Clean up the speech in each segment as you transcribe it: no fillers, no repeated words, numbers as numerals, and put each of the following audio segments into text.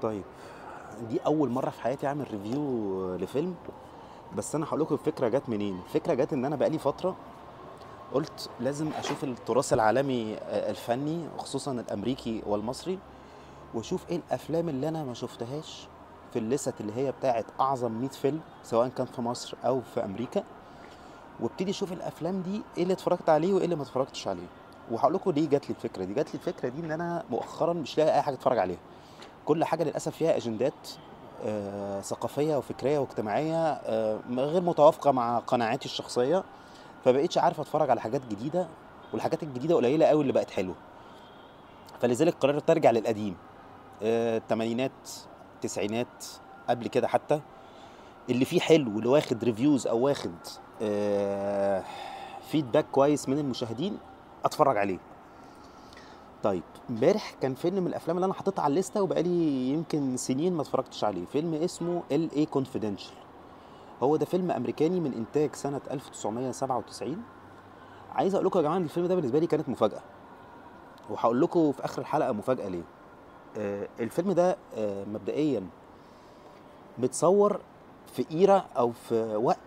طيب، دي اول مره في حياتي اعمل ريفيو لفيلم. بس انا هقول لكم الفكره جت منين. الفكره جت ان انا بقالي فتره قلت لازم اشوف التراث العالمي الفني، وخصوصا الامريكي والمصري، واشوف ايه الافلام اللي انا ما شفتهاش في الليست اللي هي بتاعت اعظم 100 فيلم سواء كان في مصر او في امريكا، وابتدي اشوف الافلام دي ايه اللي اتفرجت عليه وايه اللي ما اتفرجتش عليه. وهقول لكم ليه جات لي الفكره دي. جات لي الفكره دي ان انا مؤخرا مش لاقي اي حاجه اتفرج عليها. كل حاجة للأسف فيها أجندات ثقافية وفكرية واجتماعية غير متوافقة مع قناعاتي الشخصية. فبقيتش عارف أتفرج على حاجات جديدة، والحاجات الجديدة قليلة قوي اللي بقت حلوة. فلذلك قررت أرجع للقديم، التمانينات، التسعينات، قبل كده حتى، اللي فيه حلو، واللي واخد ريفيوز أو واخد فيدباك كويس من المشاهدين، أتفرج عليه. طيب، امبارح كان فيلم من الافلام اللي انا حاططها على الليسته وبقالي يمكن سنين ما اتفرجتش عليه، فيلم اسمه ال اي كونفيدنشال. هو ده فيلم امريكاني من انتاج سنه 1997. عايز اقول لكم يا جماعه ان الفيلم ده بالنسبه لي كانت مفاجاه، وهقول لكم في اخر الحلقه مفاجاه ليه. الفيلم ده مبدئيا متصور في ايرا او في وقت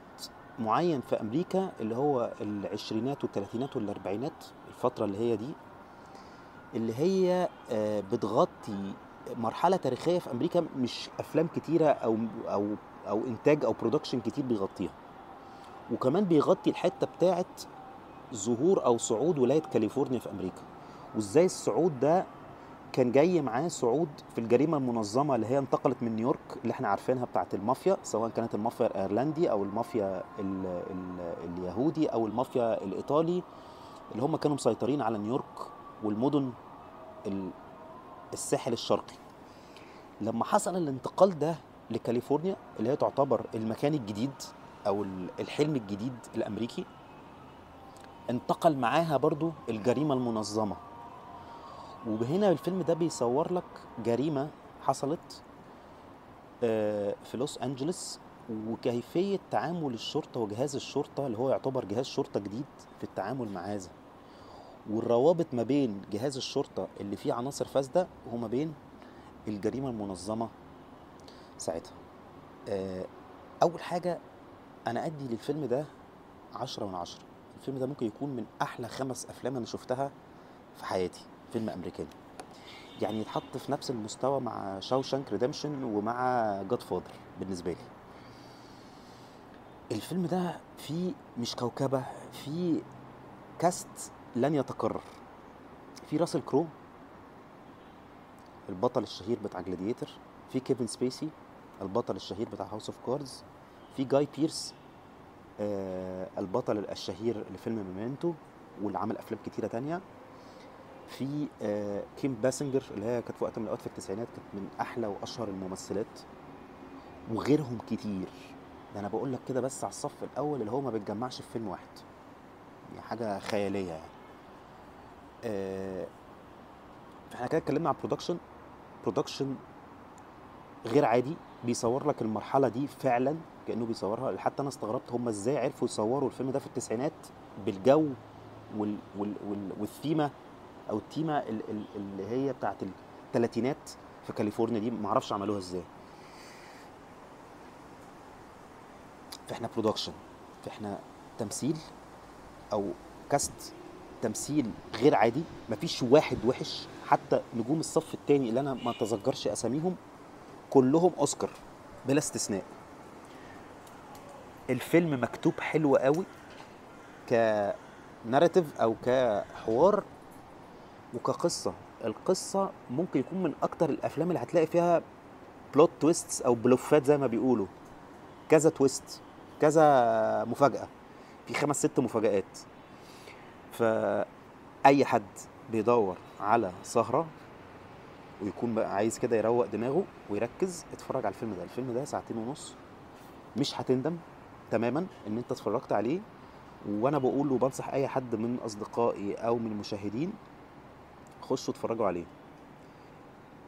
معين في امريكا، اللي هو العشرينات والثلاثينات والاربعينات، الفتره اللي هي دي، اللي هي بتغطي مرحلة تاريخية في أمريكا مش أفلام كتيرة أو أو إنتاج أو برودكشن كتير بيغطيها. وكمان بيغطي الحتة بتاعت ظهور أو صعود ولاية كاليفورنيا في أمريكا، وإزاي الصعود ده كان جاي معاه صعود في الجريمة المنظمة اللي هي انتقلت من نيويورك، اللي احنا عارفينها بتاعت المافيا، سواء كانت المافيا الأيرلندي أو المافيا اليهودي أو المافيا الإيطالي، اللي هم كانوا مسيطرين على نيويورك والمدن الساحل الشرقي. لما حصل الانتقال ده لكاليفورنيا، اللي هي تعتبر المكان الجديد او الحلم الجديد الامريكي، انتقل معاها برضو الجريمة المنظمة. وهنا الفيلم ده بيصور لك جريمة حصلت في لوس أنجلوس، وكيفية تعامل الشرطة وجهاز الشرطة اللي هو يعتبر جهاز شرطة جديد في التعامل مع هذا، والروابط ما بين جهاز الشرطة اللي فيه عناصر فاسدة وما بين الجريمة المنظمة ساعتها. آه، أول حاجة، أنا أدي للفيلم ده 10 من 10. الفيلم ده ممكن يكون من أحلى 5 أفلام أنا شفتها في حياتي. فيلم أمريكاني يعني يتحط في نفس المستوى مع شاوشانك ريديمشن ومع جاد فاذر بالنسبة لي. الفيلم ده فيه مش كوكبة، فيه كاست لن يتكرر. في راسل كرو البطل الشهير بتاع جلاديتر، في كيفن سبيسي البطل الشهير بتاع هاوس اوف كاردز، في جاي بيرس البطل الشهير لفيلم ميمنتو واللي عمل افلام كتيره تانية، في كيم باسنجر اللي هي كانت في وقت من الاوقات في التسعينات كانت من احلى واشهر الممثلات، وغيرهم كتير. ده انا بقول لك كده بس على الصف الاول اللي هو ما بيتجمعش في فيلم واحد، يعني حاجه خياليه يعني. آه، فاحنا كده اتكلمنا عن برودكشن غير عادي، بيصور لك المرحله دي فعلا كانه بيصورها. حتى انا استغربت هم ازاي عرفوا يصوروا الفيلم ده في التسعينات بالجو والثيمه او التيمه اللي هي بتاعت الثلاثينات في كاليفورنيا دي، معرفش عملوها ازاي. فاحنا برودكشن، فاحنا تمثيل او كاست تمثيل غير عادي، مفيش واحد وحش. حتى نجوم الصف التاني اللي انا ما اتذكرش اساميهم كلهم اوسكار بلا استثناء. الفيلم مكتوب حلو قوي كناراتيف او كحوار وكقصه. القصه ممكن يكون من اكتر الافلام اللي هتلاقي فيها بلوت تويستس او بلوفات زي ما بيقولوا، كذا تويست، كذا مفاجاه، في 5 6 مفاجآت. فأي حد بيدور على سهرة ويكون بقى عايز كده يروق دماغه ويركز، اتفرج على الفيلم ده. الفيلم ده 2.5 ساعة، مش هتندم تماما ان انت اتفرجت عليه. وانا بقول وبنصح اي حد من اصدقائي او من المشاهدين، خشوا اتفرجوا عليه.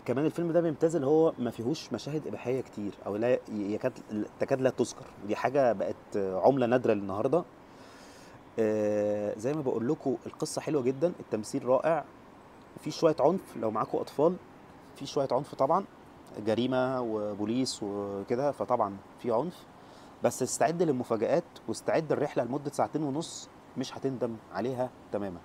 كمان الفيلم ده بيمتاز اللي هو ما فيهوش مشاهد اباحيه كتير، او لا تكاد لا تذكر، ودي حاجه بقت عمله نادره النهارده. زي ما بقول لكم القصه حلوه جدا، التمثيل رائع، في شويه عنف لو معاكم اطفال، في شويه عنف طبعا. جريمه وبوليس وكده، فطبعا في عنف. بس استعد للمفاجآت واستعد الرحله لمده ساعتين ونص، مش هتندم عليها تماما.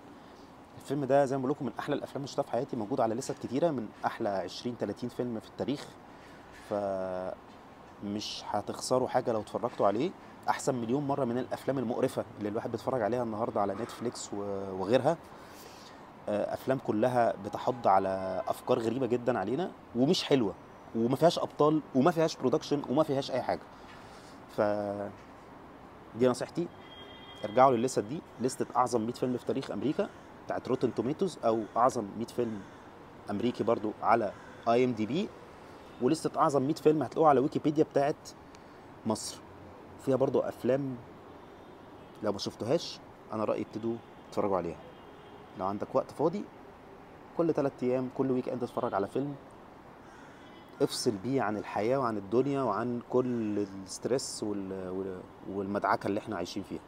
الفيلم ده زي ما بقول لكم من احلى الافلام اللي شفتها في حياتي، موجود على ليست كتيره من احلى 20 30 فيلم في التاريخ. فمش هتخسروا حاجه لو اتفرجتوا عليه. احسن مليون مره من الافلام المقرفه اللي الواحد بيتفرج عليها النهارده على نتفليكس وغيرها. افلام كلها بتحض على افكار غريبه جدا علينا ومش حلوه، وما فيهاش ابطال وما فيهاش برودكشن وما فيهاش اي حاجه. فدي نصيحتي، ارجعوا للليسته دي، لستة اعظم 100 فيلم في تاريخ امريكا بتاعت روتن توميتوز، او اعظم 100 فيلم امريكي برضو على اي ام دي بي، ولستة اعظم 100 فيلم هتلاقوها على ويكيبيديا بتاعت مصر. فيها برضو افلام لو ما شفتوهاش انا رايي ابتدوا تتفرجوا عليها. لو عندك وقت فاضي كل 3 ايام كل ويك اند اتفرج على فيلم، افصل بيه عن الحياه وعن الدنيا وعن كل الستريس والمدعكه اللي احنا عايشين فيها.